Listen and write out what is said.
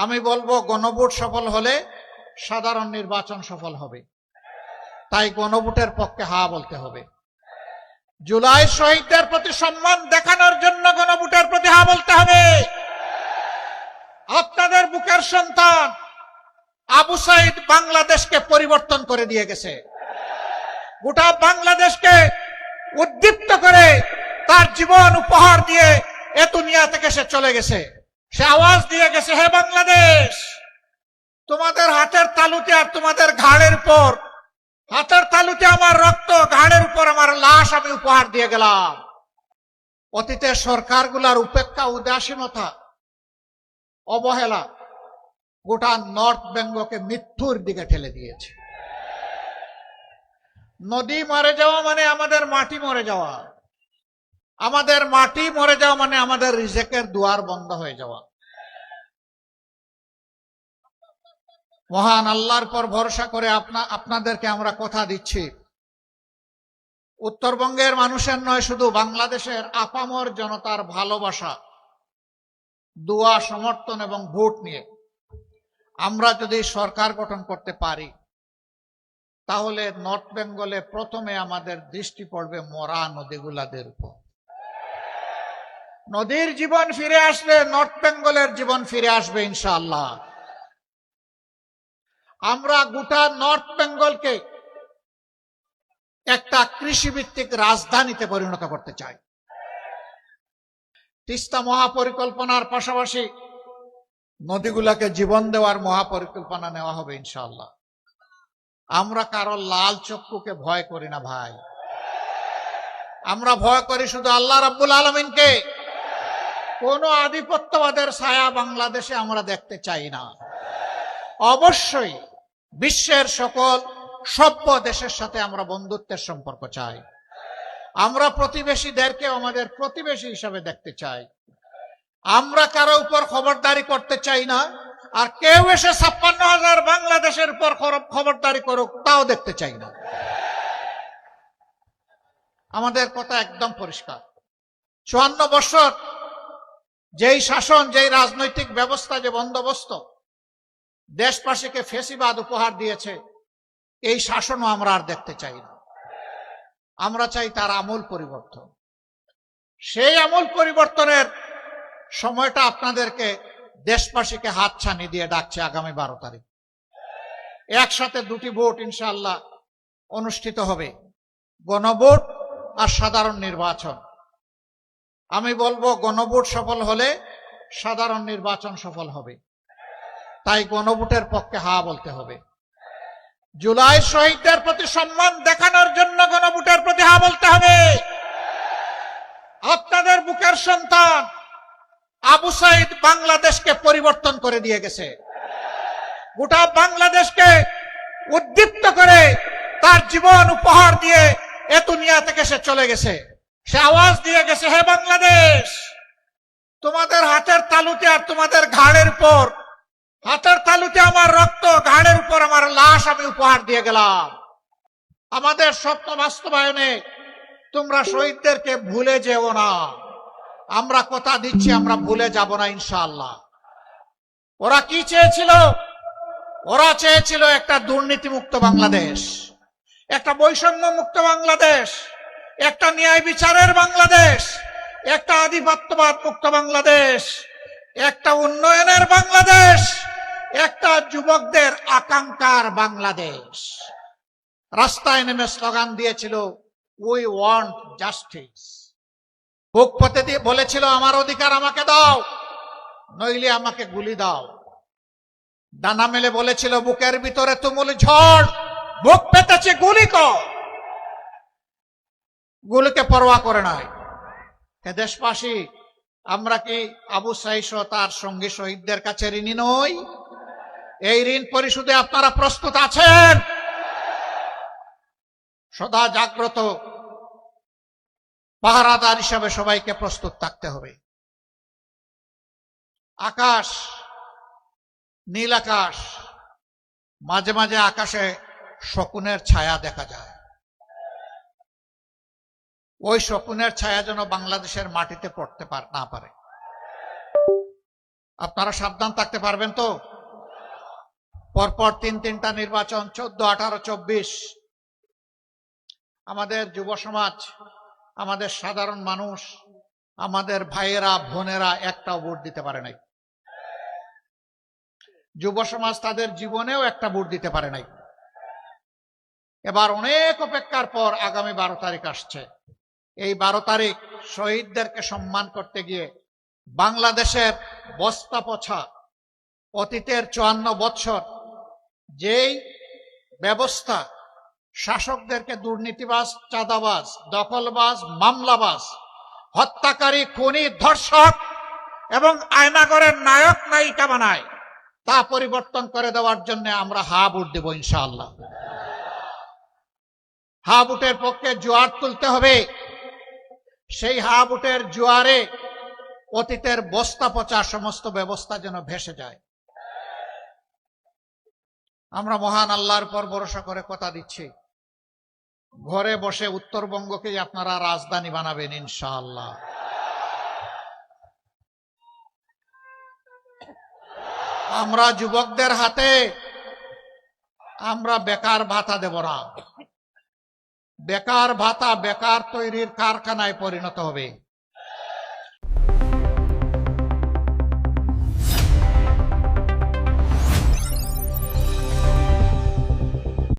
আমি বলবো গণভোট সফল হলে সাধারণ নির্বাচন সফল হবে, তাই গণভোটের পক্ষে হা বলতে হবে। জুলাই শহীদদের প্রতি সম্মান দেখানোর জন্য গণভোটের প্রতি হা বলতে হবে। আপনাদের বুকের সন্তান আবু সাইদ বাংলাদেশকে পরিবর্তন করে দিয়ে গেছে, গোটা বাংলাদেশকে উদ্দীপ্ত করে তার জীবন উপহার দিয়ে এ দুনিয়া থেকে সে চলে গেছে। সে আওয়াজ দিয়ে গেছে, হে বাংলাদেশ, তোমাদের হাতের তালুতে আর তোমাদের ঘাড়ের উপর, হাতের তালুতে আমার রক্ত, ঘাড়ের উপর আমার লাশ আমি উপহার দিয়ে গেলাম। অতীতের সরকারগুলার উপেক্ষা, উদাসীনতা, অবহেলা গোটা নর্থ বেঙ্গলকে মৃত্যুর দিকে ঠেলে দিয়েছে। নদী মরে যাওয়া মানে আমাদের মাটি মরে যাওয়া, আমাদের মাটি মরে যাওয়া মানে আমাদের রিজেকের দুয়ার বন্ধ হয়ে যাওয়া। মহান আল্লাহর পর ভরসা করে আপনাদেরকে আমরা কথা দিচ্ছি, উত্তরবঙ্গের মানুষের নয়, শুধু বাংলাদেশের আপামর জনতার ভালোবাসা, দোয়া, সমর্থন এবং ভোট নিয়ে আমরা যদি সরকার গঠন করতে পারি, তাহলে নর্থ বেঙ্গলে প্রথমে আমাদের দৃষ্টি পড়বে মরা নদীগুলাদের উপর। নদীর জীবন ফিরে আসবে, নর্থ বেঙ্গলের জীবন ফিরে আসবে ইনশাআল্লাহ। আমরা গোটা নর্থ বেঙ্গলকে একটা কৃষিভিত্তিক রাজধানীতে পরিণত করতে চাই। তিস্তা মহাপরিকল্পনার পাশাপাশি নদীগুলাকে জীবন দেওয়ার মহাপরিকল্পনা নেওয়া হবে ইনশাআল্লাহ। আমরা কারো লাল চক্ষুকে ভয় করি না ভাই, আমরা ভয় করি শুধু আল্লাহ রাব্বুল আলামিনকে। কোন আধিপত্যবাদের ছায়া বাংলাদেশে আমরা দেখতে চাই না। অবশ্যই বিশ্বের সকল সভ্য দেশের সাথে আমরা বন্ধুত্বের সম্পর্ক চাই। আমরা প্রতিবেশীদেরকে আমাদের প্রতিবেশী হিসাবে দেখতে চাই। আমরা কারো উপর খবরদারি করতে চাই না, আর কেউ এসে 56,000 বাংলাদেশের উপর খবরদারি করুক তাও দেখতে চাই না। আমাদের কথা একদম পরিষ্কার। 54 বছর যেই শাসন, যেই রাজনৈতিক ব্যবস্থা, যে বন্দোবস্ত দেশবাসীকে ফেসিবাদ উপহার দিয়েছে, এই শাসনও আমরা আর দেখতে চাই না। আমরা চাই তার আমূল পরিবর্তন। সেই আমূল পরিবর্তনের সময়টা আপনাদেরকে দেশবাসীকে হাতছানি দিয়ে ডাকছে আগামী 12 তারিখ। একসাথে দুটি ভোট ইনশাআল্লাহ অনুষ্ঠিত হবে, গণভোট আর সাধারণ নির্বাচন। আমি বলবো গণভোট সফল হলে সাধারণ নির্বাচন সফল হবে, তাই গণভোটের পক্ষে হা বলতে হবে। জুলাই শহীদদের প্রতি সম্মান দেখানোর জন্য গণভোটের প্রতি হা বলতে হবে। আপনাদের বুকের সন্তান আবু সাইদ বাংলাদেশকে পরিবর্তন করে দিয়ে গেছে, গোটা বাংলাদেশকে উদ্দীপ্ত করে তার জীবন উপহার দিয়ে এ দুনিয়া থেকে সে চলে গেছে। সে আওয়াজ দিয়ে গেছে, হে বাংলাদেশ, তোমাদের হাতের তালুতে আর তোমাদের ঘাড়ের উপর, হাতের তালুতে আমার রক্ত, ঘাড়ের উপর আমার লাশ আমি উপহার দিয়ে গেলাম। আমাদের স্বপ্ন বাস্তবায়নে তোমরা শহীদদেরকে ভুলে যেও না। আমরা কথা দিচ্ছি, আমরা ভুলে যাব না ইনশাআল্লাহ। ওরা কি চেয়েছিল? ওরা চেয়েছিল একটা দুর্নীতিমুক্ত বাংলাদেশ, একটা বৈষম্য মুক্ত বাংলাদেশ, একটা ন্যায় বিচারের বাংলাদেশ, একটা আধিপত্যবাদ মুক্ত বাংলাদেশ, একটা উন্নয়নের বাংলাদেশ, একটা যুবকদের আকাঙ্ক্ষার বাংলাদেশ। রাস্তায় নেমে স্লোগান দিয়েছিল, উই ওয়ান্ট জাস্টিস। বুক পেতে দিয়ে বলেছিল, আমার অধিকার আমাকে দাও, নইলে আমাকে গুলি দাও। ডানা মেলে বলেছিল, বুকের ভিতরে তুমুল ঝড়, বুক পেতেছে, গুলি কর। গুলিকে পরোয়া করে নাই। হে দেশবাসী, আমরা কি আবু সাইদ সহ তার সঙ্গী শহীদদের কাছে ঋণী নই? এই ঋণ পরিশোধে আপনারা প্রস্তুত আছেন? সদা জাগ্রত পাহারাদার হিসাবে সবাইকে প্রস্তুত থাকতে হবে। আকাশ, নীল আকাশ, মাঝে মাঝে আকাশে শকুনের ছায়া দেখা যায়। ওই শকুনের ছায়া যেন বাংলাদেশের মাটিতে পড়তে না পারে। আপনারা সাবধান থাকতে পারবেন তো? পরপর তিনটা নির্বাচন, 14, 18, 24। আমাদের যুব সমাজ, আমাদের সাধারণ মানুষ, আমাদের ভাইয়েরা বোনেরা একটাও ভোট দিতে পারে নাই। যুব সমাজ তাদের জীবনেও একটা ভোট দিতে পারে নাই। এবার অনেক অপেক্ষার পর আগামী 12 তারিখ আসছে। এই 12 তারিখ শহীদদেরকে সম্মান করতে গিয়ে বাংলাদেশের বস্তা পচা অতীতের 54 বৎসর যেই ব্যবস্থা শাসকদেরকে দুর্নীতিবাজ, চাঁদাবাজ, দখলবাজ, মামলাবাজ, হত্যাকারী, খুনি, ধর্ষক এবং আয়নাগরের নায়ক নায়িকা বানায়, তা পরিবর্তন করে দেওয়ার জন্য আমরা হা ভোট দেব ইনশাআল্লাহ। হা ভোটের পক্ষে জোয়ার তুলতে হবে। সেই হা ভোটের জোয়ারে অতীতের বস্তা পচা সমস্ত ব্যবস্থা যেন ভেসে যায়। আমরা মহান আল্লাহর উপর ভরসা করে কথা দিচ্ছি, ঘরে বসে উত্তরবঙ্গকে আপনারা রাজধানী বানাবেন ইনশাআল্লাহ। আমরা যুবকদের হাতে আমরা বেকার ভাতা দেব না। বেকার ভাতা বেকার তৈরির কারখানায় পরিণত হবে।